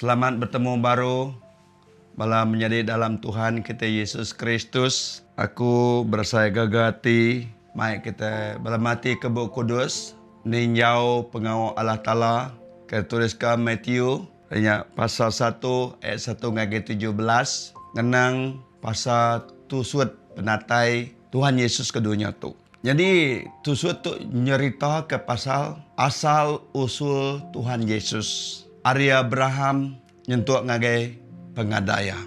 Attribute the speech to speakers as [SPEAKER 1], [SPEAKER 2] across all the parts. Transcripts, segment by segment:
[SPEAKER 1] Selamat bertemu baru bala menjadi dalam Tuhan kita Yesus Kristus. Aku bersaya gagati mai kita belamati ke Buku Kudus ninjau pengawal Allah Ta'ala ketuliskan Matthew pasal 1 ayat 1 ngagi 17 ngenang pasal tusut penatai Tuhan Yesus ke dunia tu. Jadi tusut tu nyerita ke pasal asal usul Tuhan Yesus. Arya Abraham nyentuh ngagai pengadaya.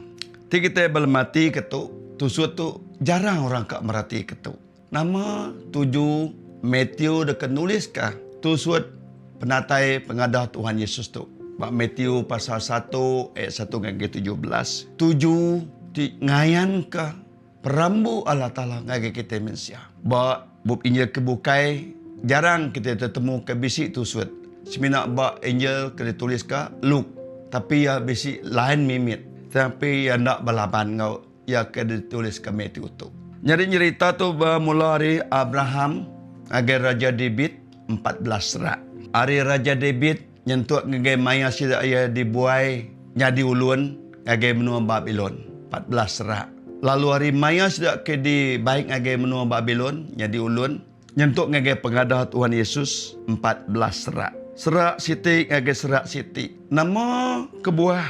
[SPEAKER 1] Ti kita belmati ketu tusut tu jarang orang kak merhati ketu. Nama tuju Matthew dekat nulis kah tusut penatai pengadah Tuhan Yesus tu. Bak Matthew pasal 1 ayat 1 ngagai 17. Tuju ti ngayan kah perambu Allah Ta'ala ngagai kita manusia. Bak bub Injil kebukai jarang kita bertemu ke bisik tusut. Semina bak Angel kena tulis ke Luke. Tapi ya bisi lain mimit. Tapi ya nak balaban kau. Ya kena tulis ke Matthew tu. Jadi cerita tu bermula dari Abraham. Agar Raja David 14 serak. Hari Raja David nyentuh ngagai maya sida ia dibuai. Nyadi ulun. Ngagai menua Babylon. 14 serak. Lalu hari maya sida ke di baik ngagai menua Babylon. Nyadi ulun. Nyentuh ngagai pengadah Tuhan Yesus 14 serak. Serak Siti ngagai serak Siti. Nama kebuah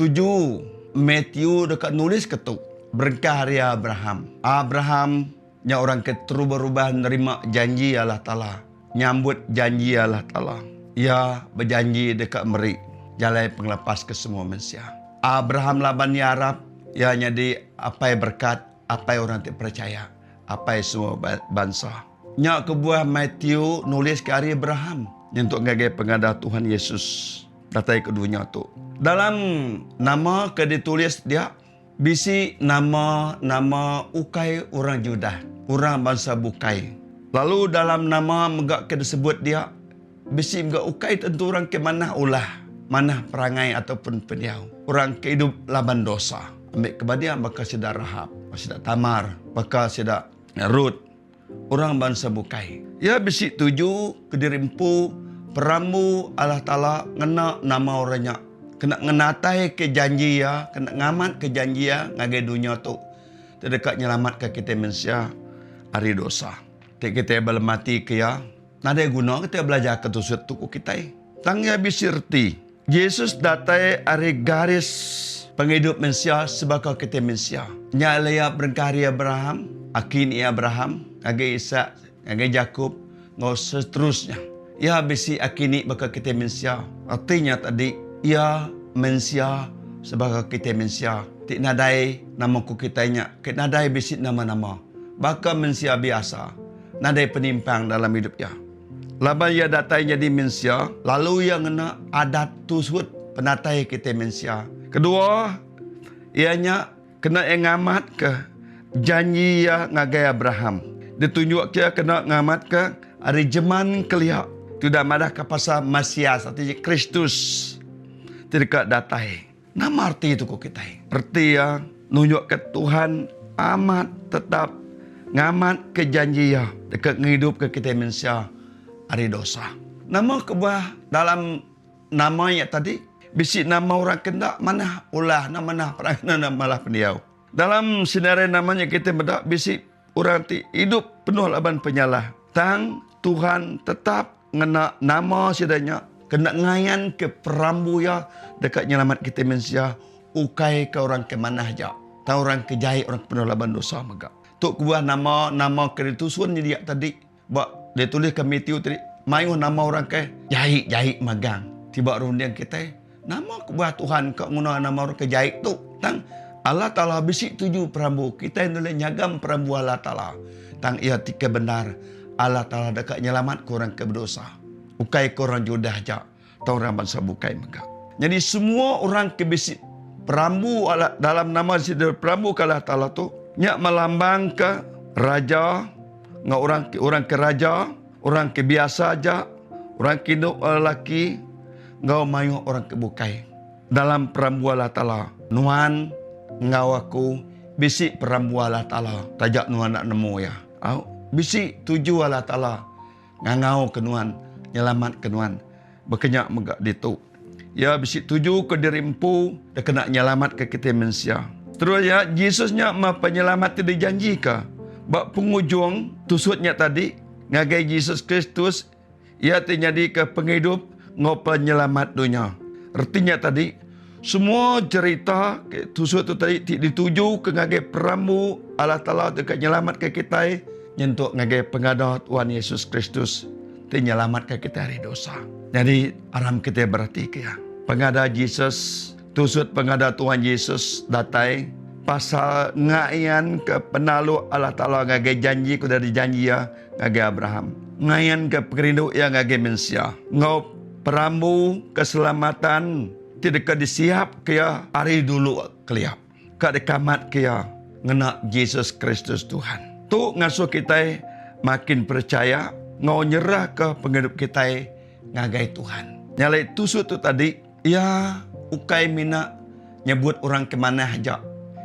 [SPEAKER 1] 7 Matthew dekat nulis ketuk. Berkah hari Abraham. Abraham nya orang keterubah-ubah nerima janji Allah Ta'ala. Nyambut janji Allah Ta'ala. Ia berjanji dekat meri. Jalan penglepas ke semua manusia. Abraham laban ya Arab. Ia jadi apa yang berkat. Apa yang orang tak percaya. Apa yang semua bangsa. Nya kebuah Matthew nulis ke hari Abraham. Untuk ngagai pengadah Tuhan Yesus datai ke dunia tu. Dalam nama ke ditulis dia bisi nama ukai orang Judah, orang bangsa bukai. Lalu dalam nama megak ke disebut dia bisi megak ukai tentu orang ke mana ulah, mana perangai ataupun pendiau. Orang ke hidup laban dosa. Ambil kebadia bakal sida Rahab, sida Tamar, bakal sida Rut. Orang bangsa bukai. Ya bisi 7 kedirimpu perambu Allah Ta'ala ngena nama orangnya. Kena ngenatai ke janji ya. Kena ngamat ke janji ya. Ngagai dunia tu. Terdekat nyelamat ke kita manusia. Hari dosa. Kita belemati ke ya. Nada guna kita belajar ke tusut tuku kita. Tangnya bisirti. Yesus datai hari garis penghidup manusia sebagai kita manusia. Nyalaya berkari Abraham. Akin Abraham. Ngagai Ishak. Ngagai Jakub. Ngau seterusnya. Ya bisi akini bakal kita manusia. Artinya tadi, ya manusia sebagai kita manusia. Tik nadai nama ku kitanya. Tik nadai bisi nama-nama. Bakal manusia biasa. Nadai penimpang dalam hidupnya. Laban ia datai jadi manusia. Lalu ia kena adat tusut penatai kita manusia. Kedua, ianya kena ngamat ke janji ya ngagai Abraham. Ditunjuk dia kena ngamat ke hari zaman keliak. Tidak madah ke pasal Masias, artinya Kristus. Tidak datai. Nama arti itu kok kita. Arti ya, nunjuk ke Tuhan amat tetap ngamat ke janji ya. Dekat ngidup ke kita manusia hari dosa. Nama kebah dalam namanya tadi. Bisi nama orang kendak mana ulah, nama mana perangna malah pendiau. Dalam sinarai namanya kita bedak bisi orang hidup penuh laban penyalah. Tang Tuhan tetap ngena nama sidanya kena ngayan ke perambu ya dekat nyelamat kita manusia ukai ke orang ke mana aja tahu orang ke jahit orang penuh laban dosa mega tuk kuah nama ke ditusun dia tadi bak dia tulis ke Matthew tadi mayu nama orang ke jahit magang tiba rundian kita nama kuah Tuhan kau guna nama orang ke jahit tu tang Allah Ta'ala bisik 7 perambu kita yang boleh nyagam perambu Allah Ta'ala tang ia tika benar Allah Ta'ala dekat nyelamat korang ke berdosa. Bukai korang Judah aja. Tahu orang bangsa bukai megah. Jadi semua orang ke bisi perambu Allah, dalam nama perambu ke Allah Ta'ala tu. Nyak melambang ke raja. Orang ke raja. Orang ke biasa aja. Orang ke hidup lelaki. Ngau mayu orang ke bukai. Dalam perambu Allah Ta'ala. Nuan ngau aku bisi perambu Allah Ta'ala. Tajak nuan nak nemu ya. Bisi 7 Allah Ta'ala. Ngangau kenuan. Nyelamat kenuan. Berkenyak megak ditu. Ya, bisi tuju ke diri empu, dia kena nyelamat ke kita manusia. Terus ya, Yesusnya mah penyelamat tidak janji ke. Bak pengujung tusutnya tadi, ngagai Yesus Kristus, ia terjadi ke penghidup, ngau penyelamat dunia. Artinya tadi, semua cerita tusut itu tadi dituju ke ngagai perambu Allah Ta'ala dekat nyelamat ke kita, nyentuk ngagai pengada Tuhan Yesus Kristus, nyelamat ke kita dari dosa. Jadi, aram kita berarti ya. Pengada Yesus, tusut pengada Tuhan Yesus datai, pasal ngayan ke penalu Allah Ta'ala ngagai janji ku dari janji ya ngagai Abraham. Ngayan ke perindu ya ngagai mensia. Ngau perambu keselamatan tidak disiap kaya hari dulu keliap. Kak dekamat kaya ngena Yesus Kristus Tuhan. Tu ngasuh kita makin percaya, ngau nyerah ke penghidup kita ngagai Tuhan. Nyalai tusut tu tadi, ya ukai mina nyebut orang ke mana aja.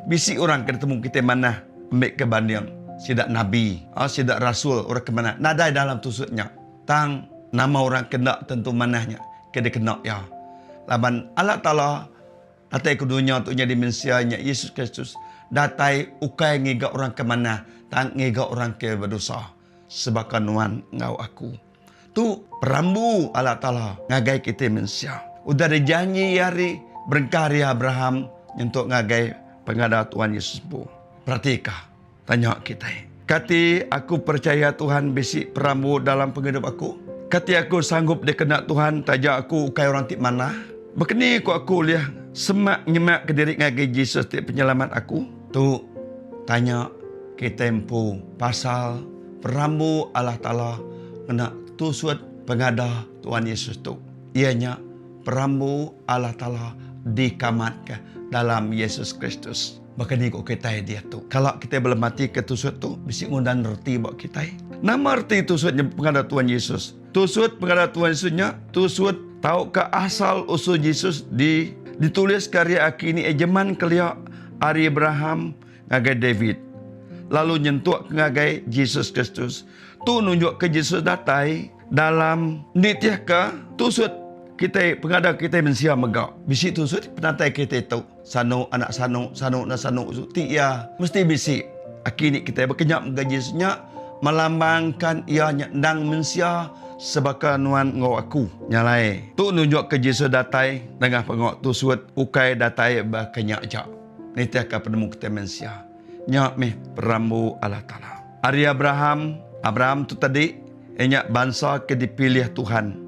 [SPEAKER 1] Bisi orang ketemu kita mana ambil ke banding. Sidak Nabi, sidak Rasul, orang ke mana. Nadai dalam tusutnya. Tang nama orang kena tentu manahnya. Kena kena ya. Laban Allah Ta'ala datai ke dunia untuk jadi mensianya Yesus Kristus. Datai ukai ngiga orang ke mana. Tang ngiga orang ke berdosa. Sebakan nuan ngau aku. Tu perambu Allah Ta'ala ngagai kita mensia. Udah dijanji hari berkarya Abraham untuk ngagai pengada Tuhan Yesus bu. Perhatikah? Tanya kita. Kati aku percaya Tuhan bisi perambu dalam penghidup aku. Kati aku sanggup dikena Tuhan tajak aku ukai orang tik mana. Begini aku lihat semak nyemak ke diri ngagai Yesus tik penyelamat aku. Tu tanya kita empu pasal perambu Allah Ta'ala kena tusut pengada Tuhan Yesus tu. Ianya perambu Allah Ta'ala dikamatkan dalam Yesus Kristus. Maka ni kok kita dia tu. Kalau kita belum mati ke tusut tu, mesti ngundan reti buat kita. Nama arti tusutnya pengada Tuhan Yesus. Tusut pengada Tuhan Yesusnya, tusut tahu ke asal usul Yesus ditulis karya akini ejeman kelia Ari Abraham ngagai David. Lalu nyentuh ngagai Yesus Kristus. Tu nunjuk ke Yesus datai dalam nitiah ke tusut kita pengada kita mensia megak. Bisi tusut penatai kita tahu. Sanu anak sanu na sanu ti ya mesti bisi. Akini kita berkenyak ngagai Yesusnya melambangkan ia nyendang mensia sebakan nuan ngau aku. Nyalai. Tu nunjuk ke Yesus datai dengan pengok tusut ukai datai berkenyak jak. Nitiah ke penemu kita mensia. Nyak meh perambu Allah Ta'ala. Ari Abraham tu tadi enyak bangsa ke dipilih Tuhan.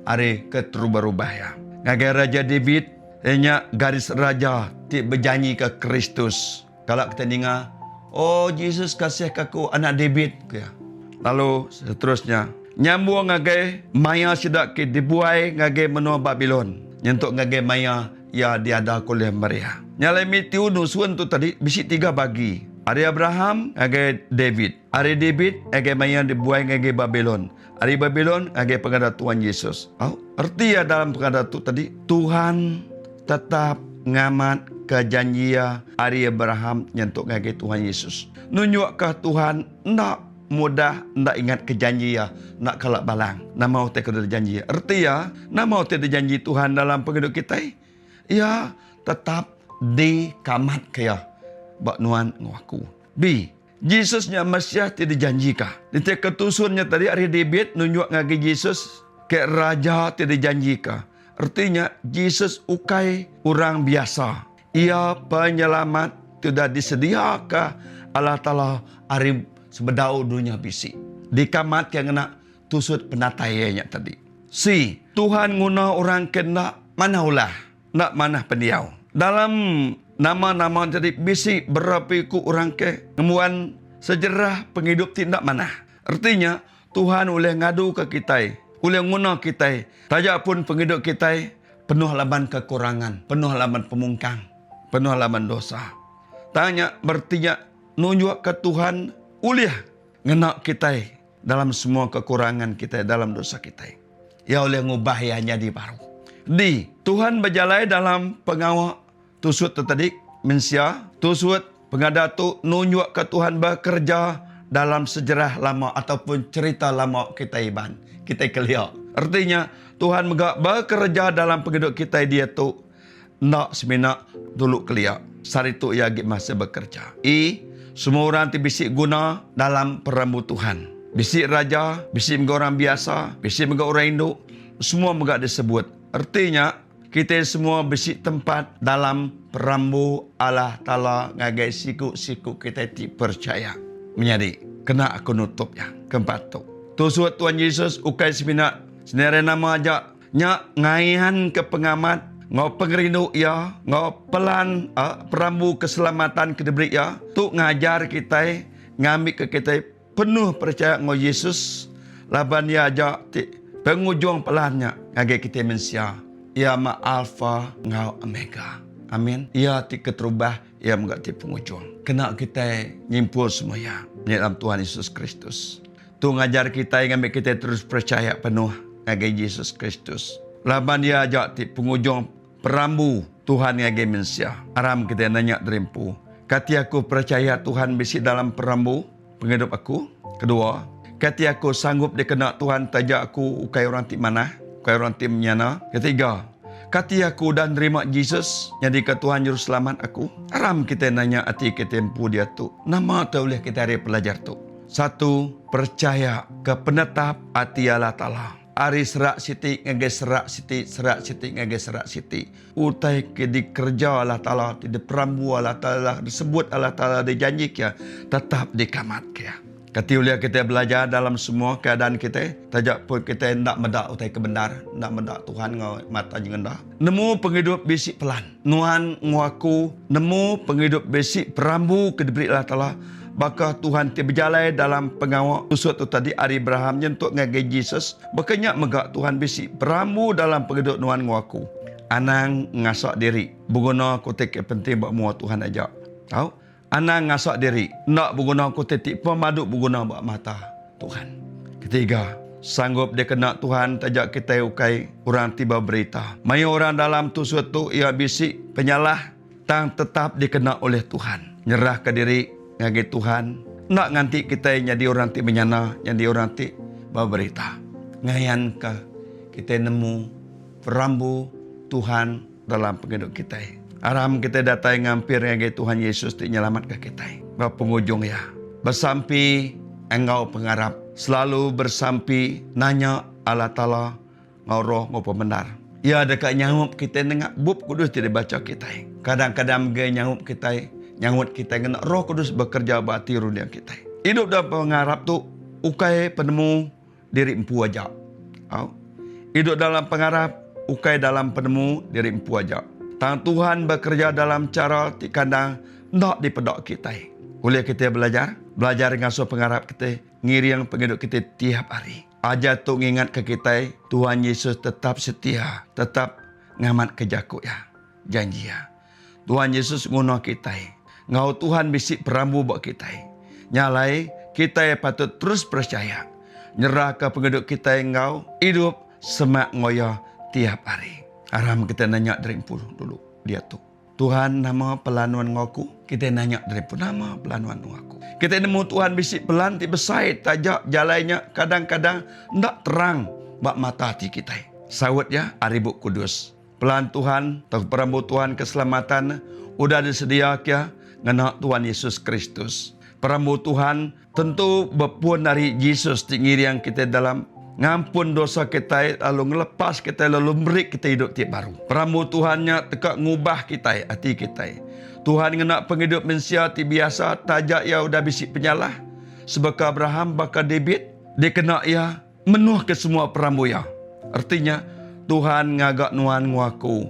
[SPEAKER 1] Ari ke terubah-ubah ya. Ngagai Raja David enyak garis raja ti berjanji ke Kristus. Kalau kita dengar, oh Yesus kasih aku anak David ya. Lalu seterusnya nyambung ngagai maya sidak ke dibuai ngagai menua Babylon. Nyentuk ngagai maya ya diada oleh mereka. Nyalai mitiu nusuan tu tadi bisi tiga bagi. Ari Abraham ngagai David. Ari David ngagai maya dibuai ngagai Babylon. Ari Babylon ngagai pengada Tuhan Yesus. Arti ya dalam pengada tu tadi Tuhan tetap ngamat kejanjia Ari Abraham nyentuk ngagai Tuhan Yesus. Nunjukkah Tuhan nak mudah nak ingat kejanjia nak kalak balang. Nama kita kena janji. Arti ya nama kita dijanji Tuhan dalam penghidup kita. Ya tetap dikamat kaya bak nuan ngaku. B. Yesusnya Mesias tidak dijanjikah? Di ketusunnya tadi Ari David nunjuk ngagai Yesus ke raja tidak dijanjikah? Artinya Yesus ukai orang biasa. Ia penyelamat tidak disediakan Allah Ta'ala Ari sebedau dunia bisi. Dikamat yang kena tusut penatainya tadi. C. Tuhan guna orang kena mana ulah. Nak mana pendiau. Dalam nama-nama jadi bisi berapiku orang ke ngemuan sejarah penghidup tindak mana. Artinya Tuhan boleh ngadu ke kita, boleh guna kita. Tajak pun penghidup kita penuh laban kekurangan, penuh laban pemungkang, penuh laban dosa. Tanya bertinya nunjuk ke Tuhan uliah ngenak kita dalam semua kekurangan kita, dalam dosa kita. Ya oleh ngubah ya jadi baru. Di Tuhan berjalai dalam pengawal tusut tadi mensia, tusut pengada tu nunjuk ke Tuhan bekerja dalam sejarah lama ataupun cerita lama kita iban. Kita keliak. Artinya Tuhan bekerja dalam penghidup kita dia tu nak seminak dulu kelia. Sari tu ia masa bekerja. Semua orang tu bisik guna dalam perambu Tuhan. Bisik raja, bisik orang biasa, bisik orang induk, semua disebut. Artinya kita semua bisik tempat dalam perambu Allah Ta'ala ngagai siku-siku kita percaya. Menjadi kena aku nutup ya. Keempat tu. Tusuat Tuhan Yesus ukai seminak sendiri nama aja nyak ngaihan ke pengamat ngau pengerindu ya ngau pelan perambu keselamatan kedebrik ya tu ngajar kita ngambil ke kita penuh percaya ngau Yesus laban dia aja pengujung pelannya ngage kita mensia ia ma alfa ngau omega. Amin. Ia ti keterubah ia mengerti pengujung. Kena kita nyimpul semua ya dalam Tuhan Yesus Kristus. Tu ngajar kita ngambil kita terus percaya penuh ngage Yesus Kristus. Laban dia ajak ti pengujung perambu Tuhan ngage mensia. Aram kita nanya derimpu. Kati aku percaya Tuhan bisi dalam perambu penghidup aku. Kedua, kati aku sanggup dikena Tuhan tajak aku ukai orang ti mana, ukai orang ti menyana. Ketiga, kati aku dan terima Yesus jadi ke Tuhan Juru Selamat aku. Aram kita nanya hati kita empu dia tu. Nama tu boleh kita hari pelajar tu. Satu, percaya ke penetap hati Allah Ta'ala. Ari serak siti ngage serak siti ngage serak siti. Utai ke dikerja Allah Ta'ala, di perambu Allah Ta'ala, disebut Allah Ta'ala, dijanji kia, tetap dikamat kia. Ketiulia kita belajar dalam semua keadaan kita. Tajak pun kita hendak medak utai kebenar. Hendak medak Tuhan ngau mata jengendah. Nemu penghidup bisik pelan. Nuhan ngaku nemu penghidup bisik perambu ke diberi Allah Ta'ala. Baka Tuhan ti berjalai dalam pengawal usut tu tadi Ari Abraham nyentuk ngagai Yesus. Bakanya megak Tuhan bisik perambu dalam penghidup nuan ngaku. Anang ngasak diri. Buguna aku teke penting buat mua Tuhan ajak. Tahu? Anang ngasak diri. Nak berguna aku tetik pemaduk berguna buat mata Tuhan. Ketiga, sanggup dia kena Tuhan tajak kita ukai orang tiba berita. Mai orang dalam tu suatu ia bisik penyalah tang tetap dikena oleh Tuhan. Nyerah ke diri ngagi Tuhan. Nak nganti kita jadi orang ti menyana, jadi orang ti berita. Ngayan ke kita nemu perambu Tuhan dalam penghidup kita. Aram kita datang ngampir ngagi Tuhan Yesus ti nyelamat ke kita. Penghujung ya. Bersampi engkau pengarap. Selalu bersampi nanya Allah Ta'ala ngau roh ngau pembenar. Ya dekat nyangup kita nengak bub kudus tidak baca kita. Kadang-kadang ge nyangup kita nyangut kita kena roh kudus bekerja bati runia kita. Hidup dalam pengarap tu ukai penemu diri empu aja. Hidup dalam pengarap ukai dalam penemu diri empu aja. Tang Tuhan bekerja dalam cara tikandang nak dipedak kita. Boleh kita belajar ngasuh pengarap kita, ngiring penghidup kita tiap hari. Aja tu ngingat ke kita, Tuhan Yesus tetap setia, tetap ngamat kejaku ya. Janji ya. Tuhan Yesus nguno kita. Ngau Tuhan bisik perambu buat kita. Nyalai kita patut terus percaya. Nyerah ke penghidup kita ngau hidup semak ngoyo tiap hari. Aram kita nanya dari dulu dia tu. Tuhan nama pelanuan ngaku. Kita nanya dari nama pelanuan ngaku. Kita nemu Tuhan bisik pelan ti besait tajak jalannya kadang-kadang ndak terang bak mata hati kita. Sawut ya Aribuk Kudus. Pelan Tuhan, perambu Tuhan keselamatan udah disedia kia ngena Tuhan Yesus Kristus. Perambu Tuhan tentu berpun dari Yesus tinggi yang kita dalam ngampun dosa kita, lalu ngelepas kita, lalu beri kita hidup tiap baru. Perambu Tuhannya tekak ngubah kita, hati kita. Tuhan ngena penghidup manusia ti biasa, tajak ya udah bisik penyalah. Sebab Abraham bakal David, dia kena ya menuh ke semua perambu ya. Artinya, Tuhan ngagak nuan ngaku.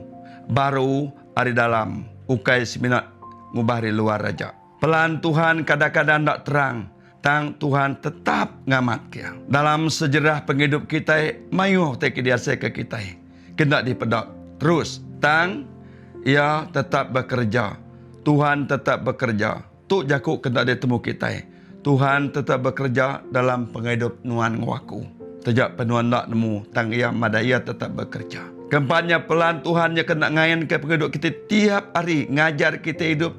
[SPEAKER 1] Baru hari dalam, ukai seminat ngubah di luar raja. Pelan Tuhan kadang-kadang tak terang. Tang Tuhan tetap ngamat kia. Dalam sejarah penghidup kita, mayuh teki diasai ke kita. Kena dipedak. Terus, tang, ia tetap bekerja. Tuhan tetap bekerja. Tu jakuk kena ditemu kita. Tuhan tetap bekerja dalam penghidup nuan ngaku. Sejak penuan nak nemu, tang ia madaya tetap bekerja. Keempatnya pelan Tuhannya kena ngayan ke penghidup kita tiap hari. Ngajar kita hidup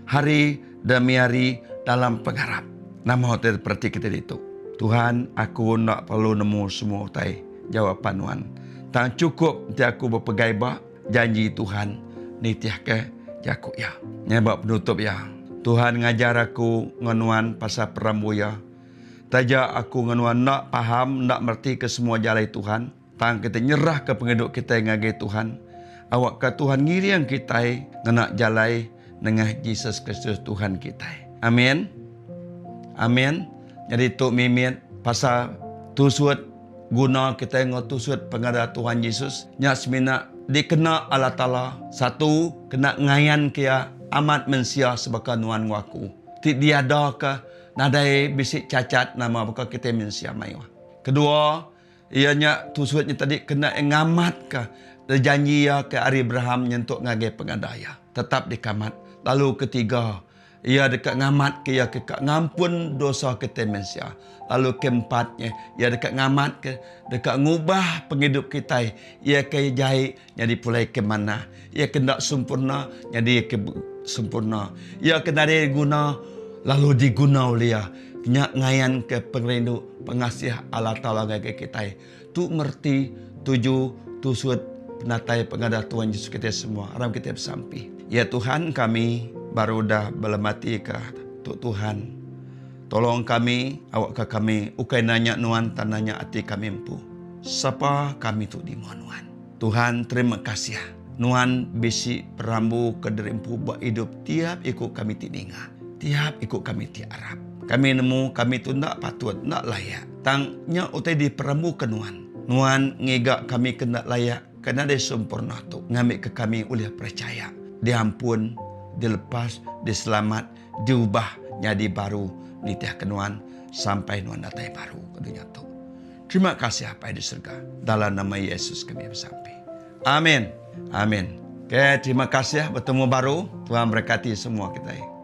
[SPEAKER 1] hari demi hari dalam pengharap. Nama hotel seperti kita itu. Tuhan, aku nak perlu nemu semua utai jawapan Nuan. Tang cukup ti aku berpegai ba janji Tuhan ni tiah ke jaku ya. Nyebab penutup ya. Tuhan ngajar aku nganuan pasal perambu ya. Taja aku nganuan nak faham, nak merti ke semua jalan Tuhan. Tang kita nyerah ke pengeduk kita ngagai Tuhan. Awak ke Tuhan ngiriang kita nganak jalai dengan Yesus Kristus Tuhan kita. Amin. Amin. Jadi tok mimin pasal tusut guna kita ngotusut pengada Tuhan Yesus. Nya semina dikena Allah Ta'ala. Satu, kena ngayan kia amat mensia sebagai nuan waku. Tidak ada ke nadai bisik cacat nama baka kita mensia maiwa. Kedua, ianya tusutnya tadi kena ngamat ke janji ya ke Ari Abraham nyentuk ngagai pengadaya. Tetap dikamat. Lalu ketiga, ia dekat ngamat ke ia ke ngampun dosa kita mensia. Lalu keempatnya, ia dekat ngamat ke dekat ngubah penghidup kita. Ia ke jahit jadi pulai ke mana. Ia kena sempurna jadi ke sempurna. Ia kena diguna lalu diguna oleh ia. Nyak ngayan ke pengrindu pengasih Allah Ta'ala ke kita. Tu merti tuju tusut penatai pengada Tuhan Yesus kita semua. Aram kita bersampi. Ya Tuhan, kami baru dah belemati ke Tuhan. Tolong kami, awak ke kami, ukai nanya Nuan, tak nanya hati kami empu. Siapa kami tu di Nuan? Tuhan, terima kasih. Nuan bisi perambu ke derimpu buat hidup tiap ikut kami tidinga. Tiap ikut kami tiarap. Kami nemu kami tu nak patut, nak layak. Tangnya utai di perambu ke Nuan. Nuan ngegak kami kena layak. Kena dia sempurna tu. Ngambil ke kami oleh percaya. Diampun, dilepas, diselamat, diubah jadi baru. Nitiah kenuan sampai Nuan datai baru ke dunia tu. Terima kasih apa di surga. Dalam nama Yesus kami bersampai. Amin. Amin. Okay, terima kasih bertemu baru. Tuhan berkati semua kita.